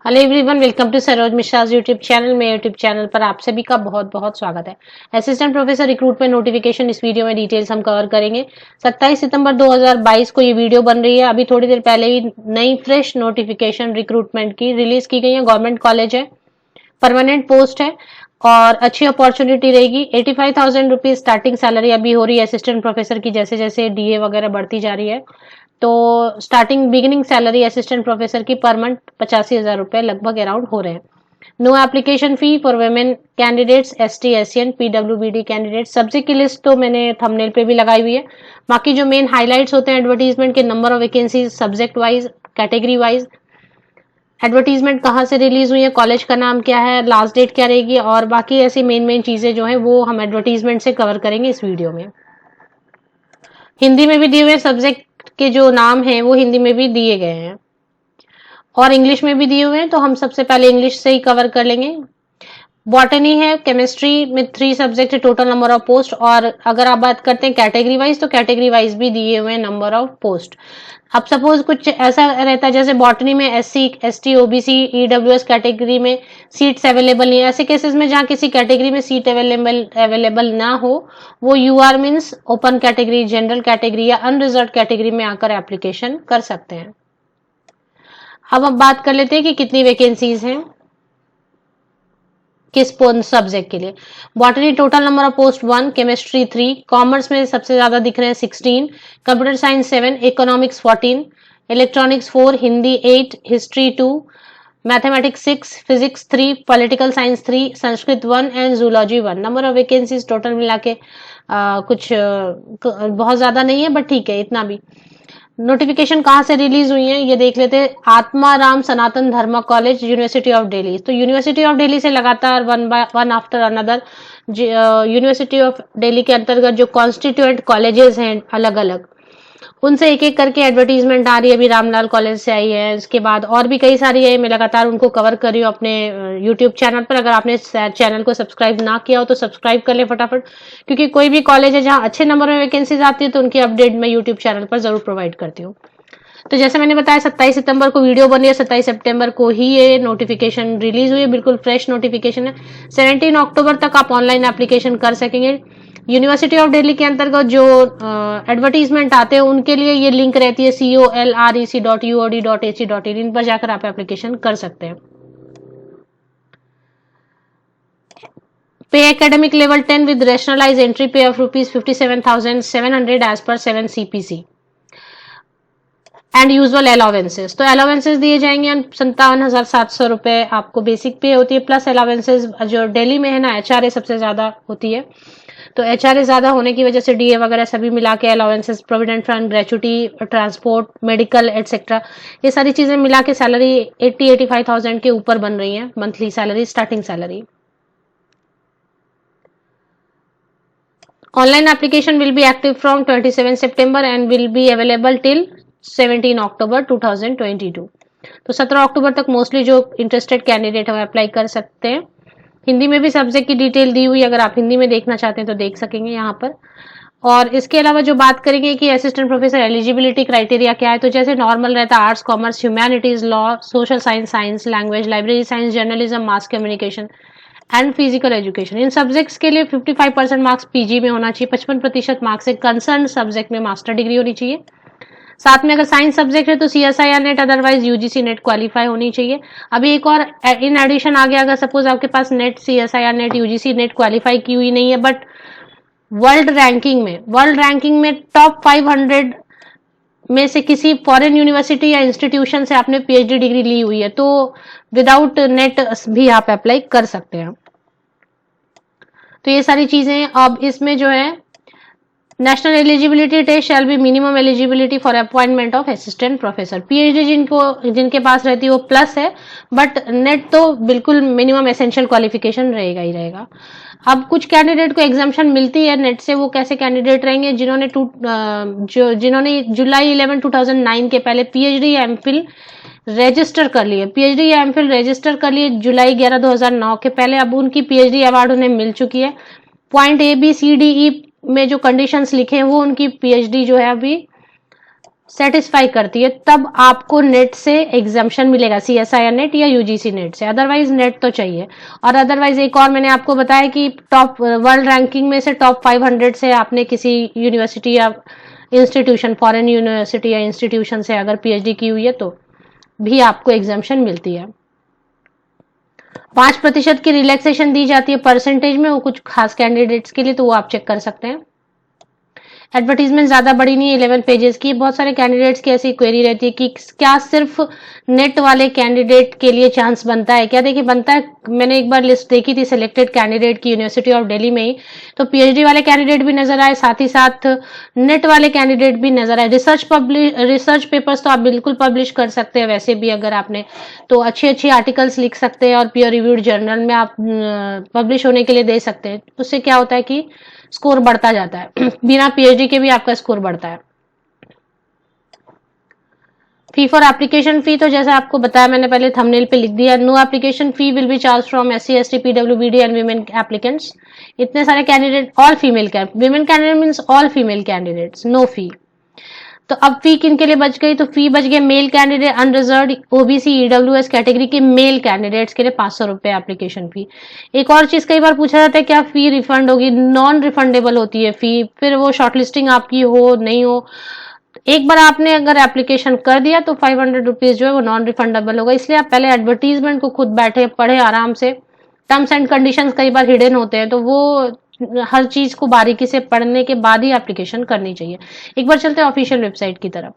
Hello everyone, welcome to Saroj Mishra's YouTube channel. मेरे YouTube channel पर आप सभी का बहुत बहुत स्वागत है। असिस्टेंट प्रोफेसर रिक्रूटमेंट नोटिफिकेशन इस वीडियो में डिटेल्स हम कवर करेंगे। 27 सितंबर 2022 को ये वीडियो बन रही है। अभी थोड़ी देर पहले ही नई फ्रेश नोटिफिकेशन रिक्रूटमेंट की रिलीज की गई है। गवर्नमेंट कॉलेज है, परमानेंट पोस्ट है और अच्छी अपॉर्चुनिटी रहेगी। 85,000 रुपीज स्टार्टिंग सैलरी अभी हो रही है असिस्टेंट प्रोफेसर की। जैसे जैसे डीए वगैरह बढ़ती जा रही है तो starting beginning salary assistant professor की पर मंथ 85,000 रुपए लगभग अराउंड हो रहे हैं। No application fee for women candidates, ST, SC and, PWBD candidate. Subject की लिस्ट तो मैंने थंबनेल पे भी लगाई हुई है। बाकी जो मेन हाइलाइट्स होते हैं एडवर्टीजमेंट के, number of vacancies, subject wise, category wise, advertisement कहाँ से रिलीज हुई है, कॉलेज का नाम क्या है, लास्ट डेट क्या रहेगी और बाकी ऐसी मेन चीजें जो है वो हम एडवर्टीजमेंट से कवर करेंगे इस वीडियो में। हिंदी में भी दिए हुए सब्जेक्ट के जो नाम हैं वो हिंदी में भी दिए गए हैं और इंग्लिश में भी दिए हुए हैं, तो हम सबसे पहले इंग्लिश से ही कवर कर लेंगे। बॉटनी है, केमिस्ट्री में 3 सब्जेक्ट है, टोटल नंबर ऑफ पोस्ट। और अगर आप बात करते हैं कैटेगरी वाइज, तो कैटेगरी वाइज भी दिए हुए हैं नंबर ऑफ पोस्ट। अब सपोज कुछ ऐसा रहता है जैसे बॉटनी में SC, ST, OBC, EWS category में सीट्स अवेलेबल नहीं है। ऐसे केसेस में जहां किसी कैटेगरी में सीट अवेलेबल ना हो, वो UR means open category, general category या अनरिजर्व कैटेगरी में आकर एप्लीकेशन कर सकते हैं। अब बात कर लेते हैं कि कितनी वैकेंसीज हैं किस सब्जेक्ट के लिए। Botany total number of post 1, chemistry 3, commerce में सबसे ज्यादा दिख रहे हैं 16, computer science 7, economics 14, electronics 4, Hindi 8, history 2, mathematics 6, physics 3, political science 3, Sanskrit 1 and zoology 1। Number of vacancies total मिला के कुछ बहुत ज्यादा नहीं है, बट ठीक है इतना भी। नोटिफिकेशन कहाँ से रिलीज हुई है ये देख लेते हैं। आत्माराम सनातन धर्म कॉलेज, यूनिवर्सिटी ऑफ दिल्ली। तो यूनिवर्सिटी ऑफ दिल्ली से लगातार one after another university of Delhi के अंतर्गत जो कॉन्स्टिट्यूएंट कॉलेजेस हैं अलग अलग, उनसे एक एक करके एडवर्टीजमेंट आ रही है। अभी रामलाल कॉलेज से आई है, इसके बाद और भी कई सारी है। मैं लगातार उनको कवर कर रही हूँ अपने यूट्यूब चैनल पर। अगर आपने चैनल को सब्सक्राइब ना किया हो तो सब्सक्राइब कर ले फटाफट, क्योंकि कोई भी कॉलेज है जहाँ अच्छे नंबर में वैकेंसीज आती है तो उनकी अपडेट मैं यूट्यूब चैनल पर जरूर प्रोवाइड करती हूँ। तो जैसे मैंने बताया 27 सितंबर को वीडियो बनी है, 27 सितंबर को ही ये नोटिफिकेशन रिलीज हुई है। बिल्कुल फ्रेश नोटिफिकेशन है। 17 अक्टूबर तक आप ऑनलाइन एप्लीकेशन कर सकेंगे। यूनिवर्सिटी ऑफ दिल्ली के अंतर्गत जो एडवर्टीजमेंट आते हैं उनके लिए ये लिंक रहती है colrec.uod.ac.in। इन पर जाकर आप एप्लीकेशन कर सकते हैं। Pay academic level 10 with rationalise entry pay of ₹57,700 as per 7 CPC and usual allowances. तो अलाउंसेस दिए जाएंगे 57,700 रुपए आपको बेसिक पे होती है, प्लस अलाउंसेस जो दिल्ली में है ना, एचआरए सबसे ज्यादा होती है। तो एचआरए ज्यादा होने की वजह से डीए वगैरह सभी मिला के allowances, provident fund, gratuity, transport, medical etcetera, ये सारी चीजें मिला के सैलरी 85,000 के ऊपर बन रही है monthly salary, starting salary. Online application will be active from 27 September and will be available till 17 अक्टूबर 2022। तो 17 अक्टूबर तक मोस्टली जो इंटरेस्टेड कैंडिडेट है वो अप्लाई कर सकते हैं। हिंदी में भी सब्जेक्ट की डिटेल दी हुई, अगर आप हिंदी में देखना चाहते हैं तो देख सकेंगे यहाँ पर। और इसके अलावा जो बात करेंगे कि असिस्टेंट प्रोफेसर एलिजिबिलिटी क्राइटेरिया क्या है, तो जैसे नॉर्मल रहता है arts, commerce, humanities, law, social science, science, language, library science, journalism, mass communication and physical education. In subjects के लिए 55% मार्क्स पीजी में होना चाहिए, 55% मार्क्स से कंसर्न सब्जेक्ट में मास्टर डिग्री होनी चाहिए। साथ में अगर साइंस सब्जेक्ट है तो CSIR net, otherwise UGC NET qualify होनी चाहिए। अभी एक और इन एडिशन आ गया, अगर सपोज आपके पास NET, CSIR NET, UGC NET qualify की हुई नहीं है, बट वर्ल्ड रैंकिंग में टॉप 500 में से किसी फॉरेन यूनिवर्सिटी या इंस्टीट्यूशन से आपने पीएचडी डिग्री ली हुई है तो विदाउट नेट भी आप अप्लाई कर सकते हैं। तो ये सारी चीजें। अब इसमें जो है national eligibility test shall be minimum eligibility for appointment of assistant professor. PhD जिनके पास रहती है वो प्लस है, बट नेट तो बिल्कुल मिनिमम एसेंशियल क्वालिफिकेशन रहेगा ही रहेगा। अब कुछ कैंडिडेट को एग्जाम्पशन मिलती है नेट से। वो कैसे कैंडिडेट रहेंगे? जिन्होंने जुलाई 11, 2009 के पहले पीएचडी या एमफिल रजिस्टर कर लिए, पीएचडी या एमफिल रजिस्टर कर लिए जुलाई 11, 2009 के पहले। अब उनकी पीएचडी अवार्ड उन्हें मिल चुकी है। Point A B C D E में जो कंडीशंस लिखे हैं वो उनकी पीएचडी जो है अभी सेटिस्फाई करती है, तब आपको नेट से एग्जाम्शन मिलेगा, CSIR नेट या UGC नेट से, अदरवाइज नेट तो चाहिए। और अदरवाइज एक और मैंने आपको बताया कि टॉप वर्ल्ड रैंकिंग में से टॉप 500 से आपने किसी यूनिवर्सिटी या इंस्टीट्यूशन, फॉरेन यूनिवर्सिटी या इंस्टीट्यूशन से अगर PhD की हुई है तो भी आपको एग्जाम्शन मिलती है। 5% की रिलैक्सेशन दी जाती है परसेंटेज में, वो कुछ खास कैंडिडेट्स के लिए, तो वो आप चेक कर सकते हैं। एडवर्टीजमेंट ज्यादा बड़ी नहीं है, 11 पेजेस की। बहुत सारे कैंडिडेट्स की ऐसी क्वेरी रहती है कि क्या सिर्फ नेट वाले कैंडिडेट के लिए चांस बनता है क्या? देखिए, बनता है। मैंने एक बार लिस्ट देखी थी सिलेक्टेड कैंडिडेट की यूनिवर्सिटी ऑफ दिल्ली में ही, तो PhD वाले कैंडिडेट भी नजर आए, साथ ही साथ नेट वाले कैंडिडेट भी नजर आए। रिसर्च पेपर्स तो आप बिल्कुल पब्लिश कर सकते हैं, वैसे भी अगर आपने तो अच्छी अच्छी आर्टिकल्स लिख सकते हैं और पीयर रिव्यूड जर्नल में आप पब्लिश होने के लिए दे सकते हैं। उससे क्या होता है कि स्कोर बढ़ता जाता है बिना PhD के भी आपका स्कोर बढ़ता है। फी फॉर एप्लीकेशन फी, तो जैसे आपको बताया मैंने पहले थंबनेल पे लिख दिया, no application fee will be charge from SC ST PWBD and women applicants. इतने सारे candidate, all female women candidate means all female candidates, no fee. तो अब फी किन के लिए बच गई? तो फी बच गए male candidate, unreserve, OBC EWS category के मेल कैंडिडेट्स के लिए 500 रुपए एप्लीकेशन फी। एक और चीज कई बार पूछा जाता है, क्या फी रिफंड होगी? नॉन रिफंडेबल होती है फी, फिर वो शॉर्टलिस्टिंग आपकी हो नहीं हो, एक बार आपने अगर एप्लीकेशन कर दिया तो 500 रुपीज जो है वो नॉन रिफंडेबल होगा। इसलिए आप पहले एडवर्टीजमेंट को खुद बैठे पढ़े आराम से, टर्म्स एंड कंडीशंस कई बार हिडन होते हैं, तो वो हर चीज को बारीकी से पढ़ने के बाद ही एप्लीकेशन करनी चाहिए। एक बार चलते हैं ऑफिशियल वेबसाइट की तरफ।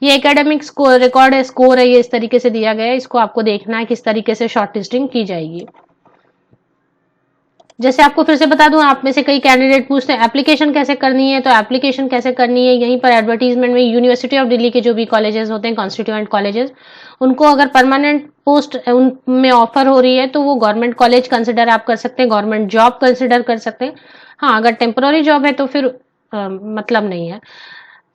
ये एकेडमिक स्कोर रिकॉर्ड है, स्कोर है, ये इस तरीके से दिया गया है। इसको आपको देखना है किस तरीके से शॉर्टलिस्टिंग की जाएगी। जैसे आपको फिर से बता दूं, आप में से कई कैंडिडेट पूछते हैं एप्लीकेशन कैसे करनी है, तो एप्लीकेशन कैसे करनी है यहीं पर एडवर्टीजमेंट में यूनिवर्सिटी ऑफ दिल्ली के जो भी कॉलेजेस होते हैं, कॉन्स्टिट्यूएंट कॉलेजेस, उनको अगर परमानेंट पोस्ट उनमें ऑफर हो रही है तो वो गवर्नमेंट कॉलेज कंसिडर आप कर सकते हैं, गवर्नमेंट जॉब कंसिडर कर सकते हैं। हाँ, अगर टेम्पोररी जॉब है तो फिर मतलब नहीं है।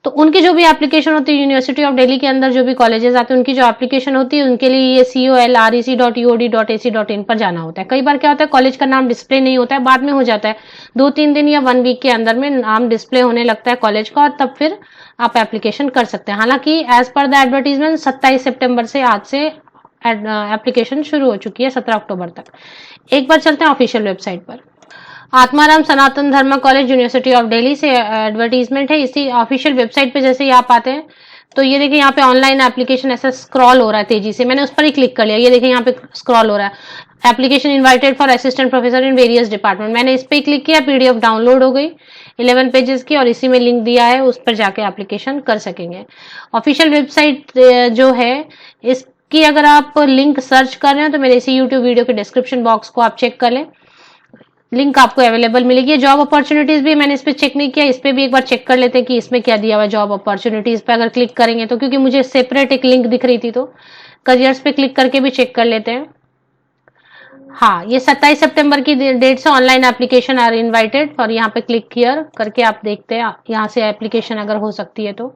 तो उनकी जो भी एप्लीकेशन होती है, यूनिवर्सिटी ऑफ दिल्ली के अंदर जो भी कॉलेजेस आते हैं, उनकी जो एप्लीकेशन होती है, उनके लिए ये colrec.eod.ac.in पर जाना होता है। कई बार क्या होता है, कॉलेज का नाम डिस्प्ले नहीं होता है, बाद में हो जाता है, 2-3 दिन या 1 वीक के अंदर में नाम डिस्प्ले होने लगता है कॉलेज का, और तब फिर आप एप्लीकेशन कर सकते हैं। हालांकि एज पर द एडवर्टीजमेंट 27 सितंबर से आज से एप्लीकेशन शुरू हो चुकी है, 17 अक्टूबर तक। एक बार चलते हैं ऑफिशियल वेबसाइट पर। आत्माराम सनातन धर्म कॉलेज यूनिवर्सिटी ऑफ दिल्ली से एडवर्टीजमेंट है। इसी ऑफिशियल वेबसाइट पे जैसे ही आप आते हैं तो ये देखिए यहाँ पे ऑनलाइन एप्लीकेशन ऐसा स्क्रॉल हो रहा है तेजी से, मैंने उस पर ही क्लिक कर लिया, ये देखिए यहाँ पे स्क्रॉल हो रहा है, application invited for assistant professor in various department. मैंने इस पर क्लिक किया, PDF डाउनलोड हो गई 11 पेजेस की, और इसी में लिंक दिया है, उस पर जाके एप्लीकेशन कर सकेंगे। ऑफिशियल वेबसाइट जो है इसकी अगर आप लिंक सर्च कर रहे हैं तो मेरे इसी यूट्यूब वीडियो के डिस्क्रिप्शन बॉक्स को आप चेक कर लें, लिंक आपको अवेलेबल मिलेगी। जॉब अपॉर्चुनिटीज भी मैंने इस पे चेक नहीं किया, इस पे भी एक बार चेक कर लेते हैं कि इसमें क्या दिया हुआ है। जॉब अपॉर्चुनिटीज पे अगर क्लिक करेंगे तो, क्योंकि मुझे सेपरेट एक लिंक दिख रही थी, तो करियर्स पे क्लिक करके भी चेक कर लेते हैं। हाँ, ये 27 सितंबर की डेट से ऑनलाइन एप्लीकेशन आर इनवाइटेड, और यहाँ पे क्लिक हियर करके आप देखते हैं यहाँ से एप्लीकेशन अगर हो सकती है तो।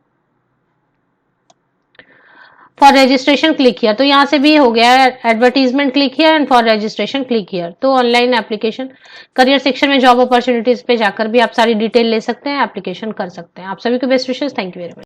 फॉर रजिस्ट्रेशन क्लिक किया तो यहाँ से भी हो गया है, एडवर्टीजमेंट क्लिक किया एंड फॉर रजिस्ट्रेशन क्लिक किया, तो ऑनलाइन एप्लीकेशन करियर सेक्शन में जॉब अपॉर्चुनिटीज पे जाकर भी आप सारी डिटेल ले सकते हैं, एप्लीकेशन कर सकते हैं। आप सभी को best wishes, thank you very much.